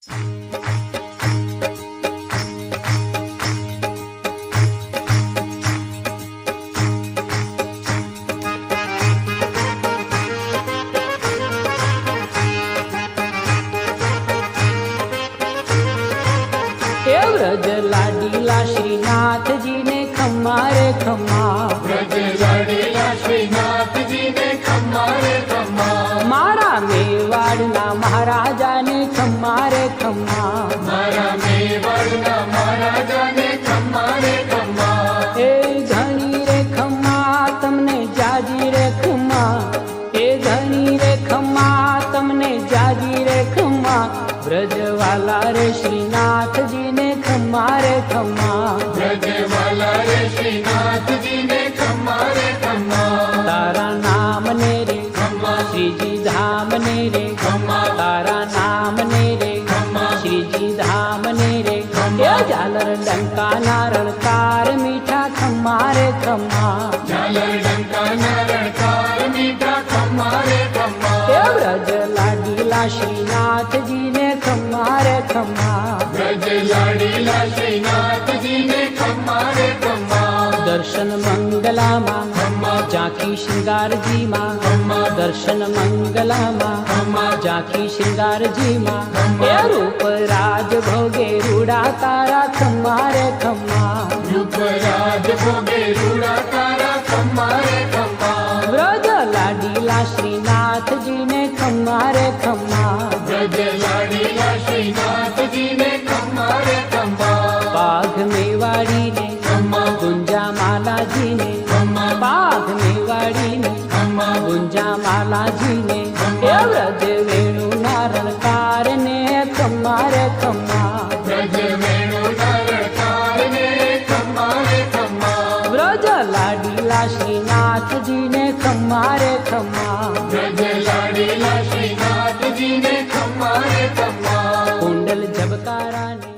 व्रज लाडीला श्रीनाथ जी ने खम्मा रे खम्मा, व्रज लाडीला श्रीनाथ जी ने खम्मा रे खम्मा, मारा मेवाड़ना महाराजा ने खम्मा रे खम्मा, मारा मेवाड़ना महाराजा ने खम्मा रे खम्मा, ए धनी रे खम्मा तमने जाजी रे खम्मा, ए धनी रे खम्मा तमने जाजी रे खम्मा, ब्रज वाला रे श्रीनाथ जी ने खम्मा रे खम्मा, ब्रज वाला रे श्रीनाथ जी ने खम्मा रे खम्मा, तारा नाम ने रे खम्मा, श्री जी धाम ने रे खम्मा, तारा नाम ने रे खम्मा, श्री जी धाम ने रे ये झालर डंका नारळ कार मीठा खम्मा रे खम्मा, झालर डंका नारळ कार मीठा खम्मा रे खम्मा, ये व्रज लाडीला श्रीनाथ जी ने खम्मा रे खम्मा, ब्रज लाडीला श्रीनाथ जी ने खम्मा रे खम्मा, दर्शन मंगला मां खम्मा, झांकी श्रृंगार जी मां, खम्मा, दर्शन मंगला मां खम्मा, झांकी श्रृंगार जी मां, खम्मा, ये रूप राज भोगे रूड़ा तारा खम्मा रे खम्मा, रूप राज भोगे रूड़ा तारा खम्मा रे खम्मा, व्रज लाडीला श्रीनाथ जी ने खम्मा रे खम्मा, ब्रज लाडीला श्रीनाथ जी ने खम्मा रे खम्मा, बाघ मेवाड़ी ने खम्मा, गुंजा माला जी ने खम्मा, बाघ मेवाड़ी ने खम्मा, गुंजा माला जी ने ये व्रज वेणु नारण कार ने खम्मा रे खम्मा, ब्रज वेणु नारळ कार ने खम्मा रे खम्मा, व्रज लाडीला श्रीनाथ जी ने खम्मा रे खम्मा, ब्रज लाडीला श्रीनाथ जी ने खम्मा रे खम्मा, कुंडल झबकारा ने